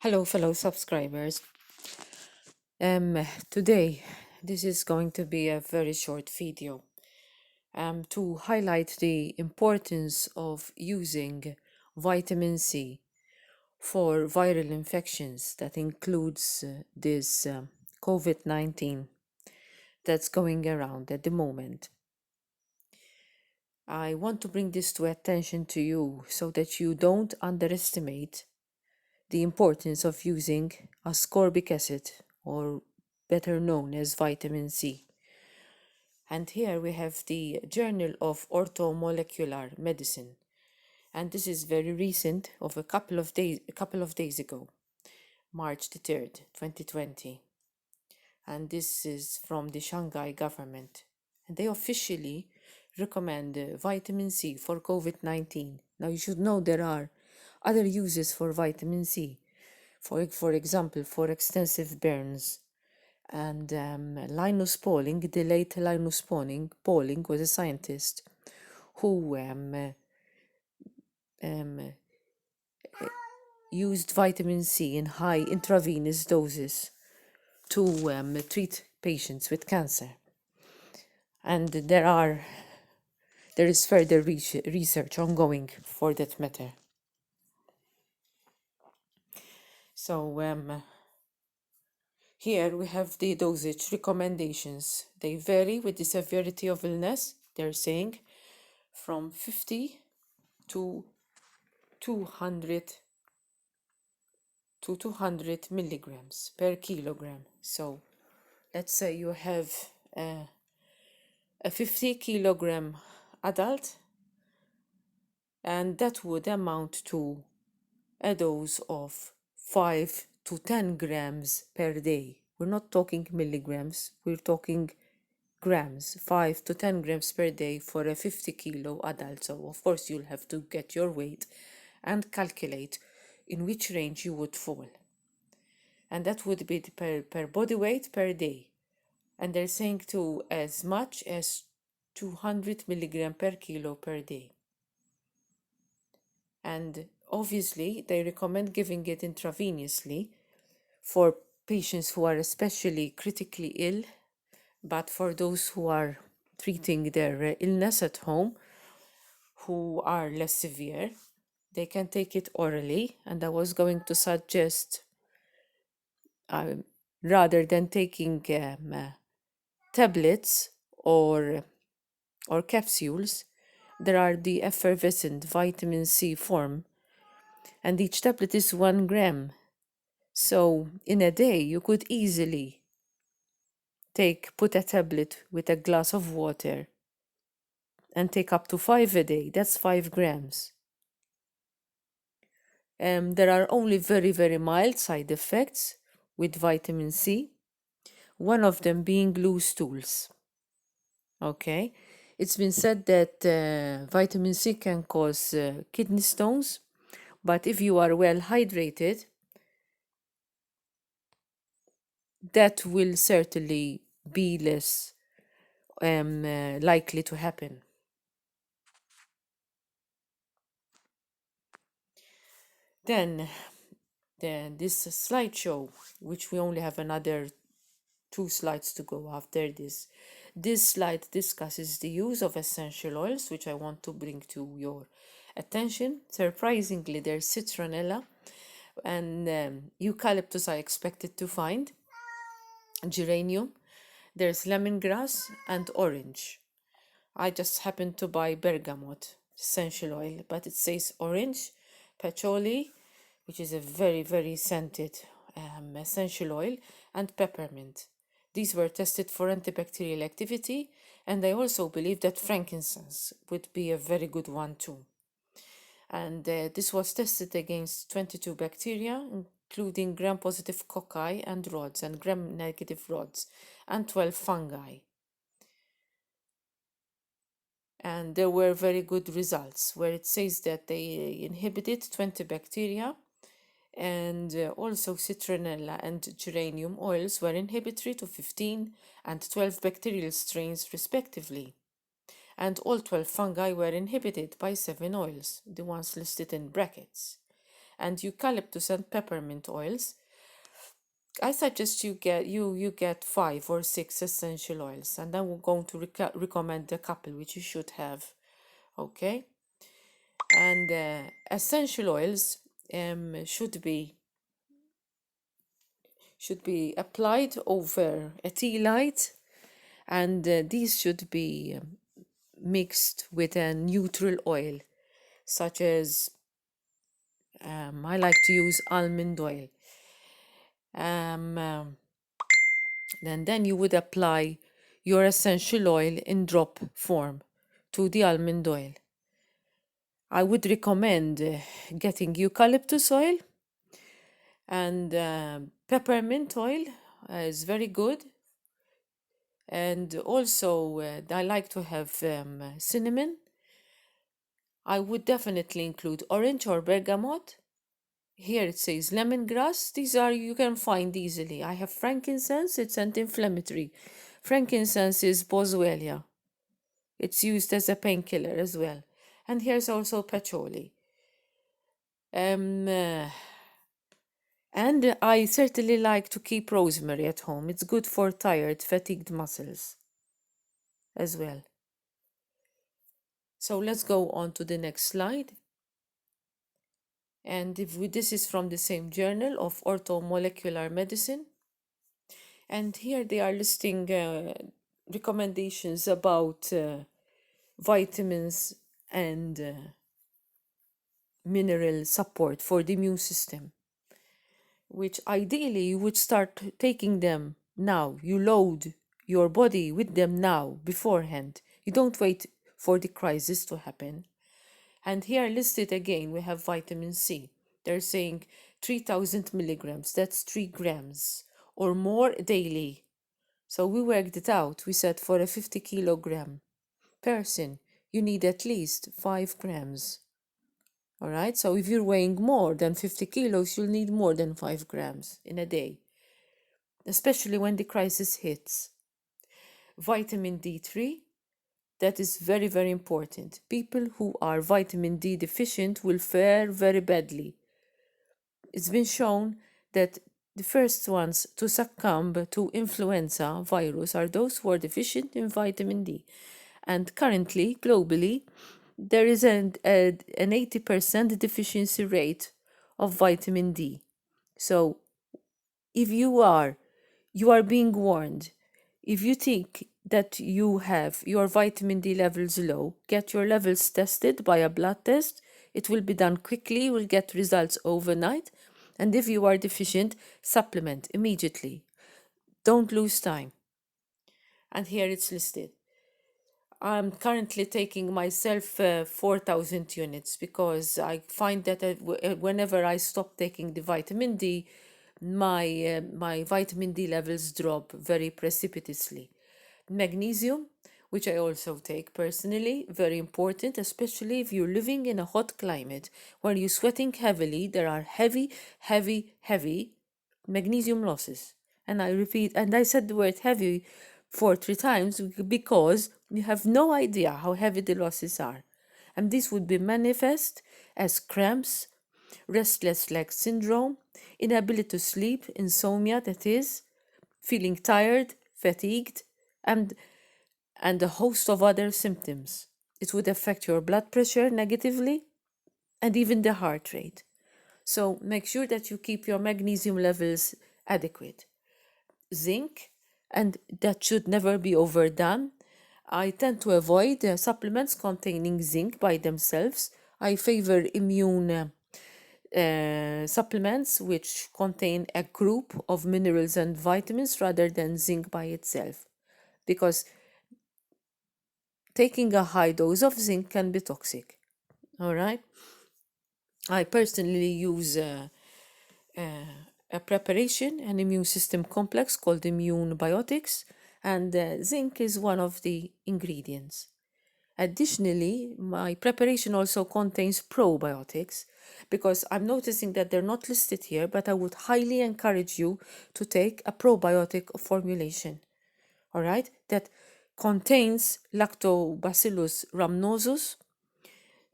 Hello, fellow subscribers. Today, this is going to be a very short video to highlight the importance of using vitamin C for viral infections that includes this COVID-19 that's going around at the moment. I want to bring this to attention to you so that you don't underestimate the importance of using ascorbic acid, or better known as vitamin C. And here we have the Journal of Orthomolecular Medicine, and this is very recent, of a couple of days ago, March the 3rd, 2020. And this is from the Shanghai government. And they officially recommend vitamin C for COVID-19. Now you should know there are other uses for vitamin C. For example, for extensive burns. And Linus Pauling, the late Linus Pauling was a scientist who um, used vitamin C in high intravenous doses to treat patients with cancer. And there is further research ongoing for that matter. So here we have the dosage recommendations. They vary with the severity of illness. They're saying from 50 to 200 to 200 milligrams per kilogram. So let's say you have a 50 kilogram adult, and that would amount to a dose of 5 to 10 grams per day. We're not talking milligrams, we're talking grams, 5 to 10 grams per day for a 50 kilo adult. So of course you'll have to get your weight and calculate in which range you would fall. And that would be per body weight per day. And they're saying to as much as 200 milligram per kilo per day. And obviously they recommend giving it intravenously for patients who are especially critically ill, but for those who are treating their illness at home, who are less severe, they can take it orally. And I was going to suggest, rather than taking tablets or capsules, there are the effervescent vitamin C form, and each tablet is 1 gram. So in a day, you could easily put a tablet with a glass of water and take up to 5 a day. That's 5 grams. There are only very, very mild side effects with vitamin C, one of them being loose stools. Okay, it's been said that vitamin C can cause kidney stones, but if you are well hydrated, that will certainly be less likely to happen. Then this slideshow, which we only have another 2 slides to go after this. This slide discusses the use of essential oils, which I want to bring to your attention. Surprisingly, there's citronella and eucalyptus I expected to find, geranium, there's lemongrass and orange. I just happened to buy bergamot essential oil, but it says orange, patchouli, which is a very, very scented essential oil, and peppermint. These were tested for antibacterial activity, and I also believe that frankincense would be a very good one too. And this was tested against 22 bacteria, including gram-positive cocci and rods and gram-negative rods, and 12 fungi. And there were very good results, where it says that they inhibited 20 bacteria, and also citronella and geranium oils were inhibitory to 15 and 12 bacterial strains respectively. And all 12 fungi were inhibited by 7 oils, the ones listed in brackets. and eucalyptus and peppermint oils. I suggest you get 5 or 6 essential oils, and then we're going to recommend a couple which you should have. Okay, and essential oils should be applied over a tea light, and these should be mixed with a neutral oil, such as I like to use almond oil. Then you would apply your essential oil in drop form to the almond oil. I would recommend getting eucalyptus oil, and peppermint oil is very good. And also, I like to have cinnamon. I would definitely include orange or bergamot. Here it says lemongrass. These are you can find easily. I have frankincense. It's anti-inflammatory. Frankincense is boswellia. It's used as a painkiller as well. And here's also patchouli. And I certainly like to keep rosemary at home. It's good for tired, fatigued muscles as well. So let's go on to the next slide. And this is from the same journal of orthomolecular medicine. And here they are listing recommendations about vitamins and mineral support for the immune system, which ideally you would start taking them now. You load your body with them now, beforehand. You don't wait for the crisis to happen. And here listed again, we have vitamin C. They're saying 3,000 milligrams, that's 3 grams or more daily. So we worked it out. We said for a 50 kilogram person, you need at least 5 grams. All right, so if you're weighing more than 50 kilos, you'll need more than 5 grams in a day, especially when the crisis hits. Vitamin D3, that is very, very important. People who are vitamin D deficient will fare very badly. It's been shown that the first ones to succumb to influenza virus are those who are deficient in vitamin D. And currently, globally, there is an 80% deficiency rate of vitamin D. So if you are being warned. If you think that you have your vitamin D levels low, get your levels tested by a blood test. It will be done quickly, you will get results overnight. And if you are deficient, supplement immediately. Don't lose time. And here it's listed. I'm currently taking myself 4,000 units because I find that whenever I stop taking the vitamin D, my vitamin D levels drop very precipitously. Magnesium, which I also take personally, very important, especially if you're living in a hot climate where you're sweating heavily. There are heavy magnesium losses. And I repeat, and I said the word heavy 3 times because you have no idea how heavy the losses are. And this would be manifest as cramps, restless leg syndrome, inability to sleep, insomnia, that is, feeling tired, fatigued, and a host of other symptoms. It would affect your blood pressure negatively and even the heart rate. So make sure that you keep your magnesium levels adequate. Zinc, and that should never be overdone. I tend to avoid supplements containing zinc by themselves. I favor immune supplements which contain a group of minerals and vitamins rather than zinc by itself, because taking a high dose of zinc can be toxic. All right. I personally use a preparation, an immune system complex called immune biotics, and zinc is one of the ingredients. Additionally, my preparation also contains probiotics, because I'm noticing that they're not listed here, but I would highly encourage you to take a probiotic formulation, all right, that contains Lactobacillus rhamnosus,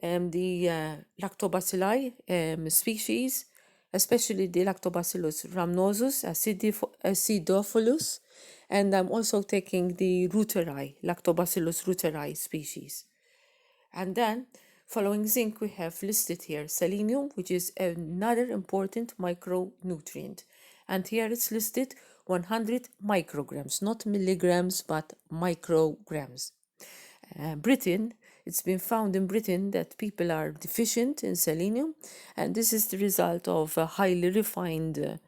the lactobacilli species, especially the Lactobacillus rhamnosus, acidophilus, and I'm also taking the reuteri, Lactobacillus reuteri species. And then, following zinc, we have listed here selenium, which is another important micronutrient. And here it's listed 100 micrograms, not milligrams, but micrograms. Britain, it's been found in Britain that people are deficient in selenium, and this is the result of a highly refined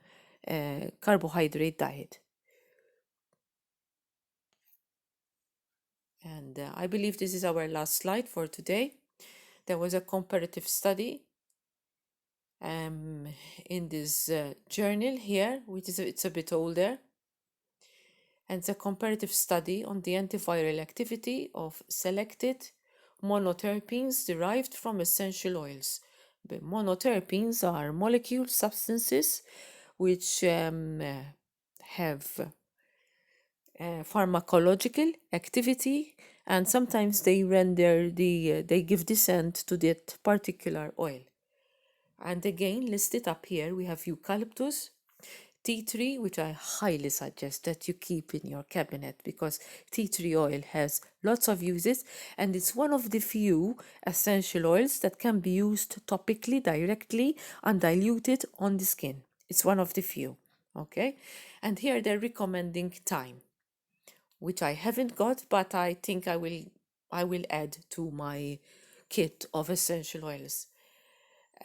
carbohydrate diet. And I believe this is our last slide for today. There was a comparative study um, in this journal here, which is it's a bit older, and it's a comparative study on the antiviral activity of selected monoterpenes derived from essential oils. The monoterpenes are molecule substances which have pharmacological activity, and sometimes they render they give descent to that particular oil. And again, listed up here, we have eucalyptus, tea tree, which I highly suggest that you keep in your cabinet because tea tree oil has lots of uses and it's one of the few essential oils that can be used topically, directly, undiluted on the skin. It's one of the few, okay? And here they're recommending thyme, which I haven't got, but I think I will add to my kit of essential oils.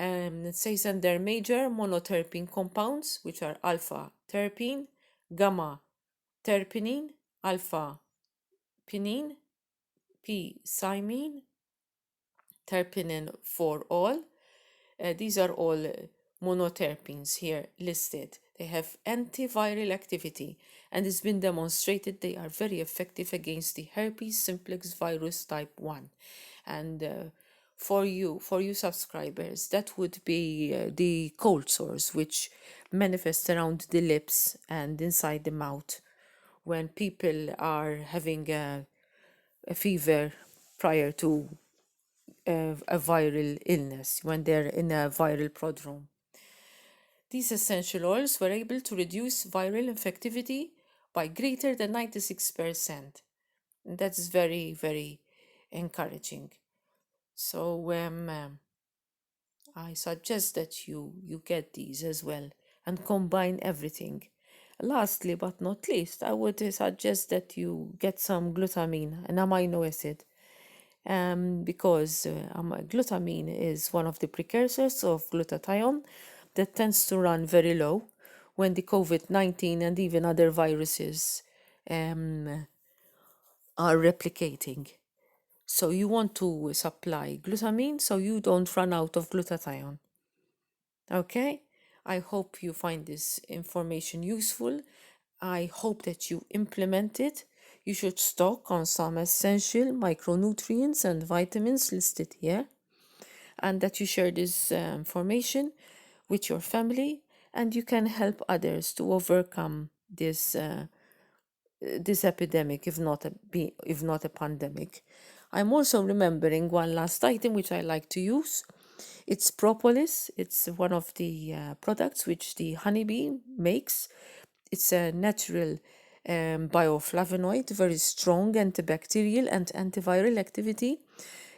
It says under major monoterpene compounds, which are alpha terpene, gamma terpenine, alpha pinene, p cymene, terpenine for all. These are all monoterpenes here listed. They have antiviral activity and it's been demonstrated they are very effective against the herpes simplex virus type 1. And for you subscribers, that would be the cold sores which manifest around the lips and inside the mouth when people are having a fever prior to a viral illness, when they're in a viral prodrome. These essential oils were able to reduce viral infectivity by greater than 96%. And that's very, very encouraging. So I suggest that you get these as well and combine everything. Lastly, but not least, I would suggest that you get some glutamine, an amino acid, because glutamine is one of the precursors of glutathione that tends to run very low when the COVID-19 and even other viruses are replicating. So you want to supply glutamine so you don't run out of glutathione. Okay? I hope you find this information useful. I hope that you implement it. You should stock on some essential micronutrients and vitamins listed here, and that you share this information with your family, and you can help others to overcome this epidemic, if not a pandemic. I'm also remembering one last item which I like to use. It's propolis. It's one of the products which the honeybee makes. It's a natural bioflavonoid, very strong antibacterial and antiviral activity.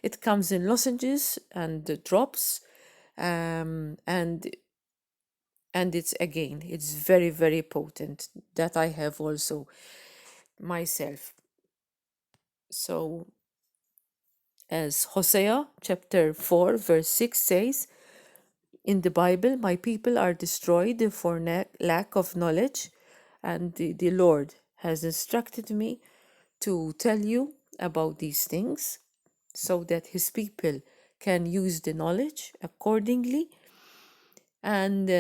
It comes in lozenges and drops, and it's very, very potent. That I have also myself. So, as Hosea chapter 4, verse 6 says, in the Bible, my people are destroyed for lack of knowledge, and the Lord has instructed me to tell you about these things so that his people can use the knowledge accordingly. And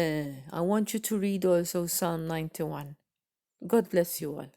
I want you to read also Psalm 91. God bless you all.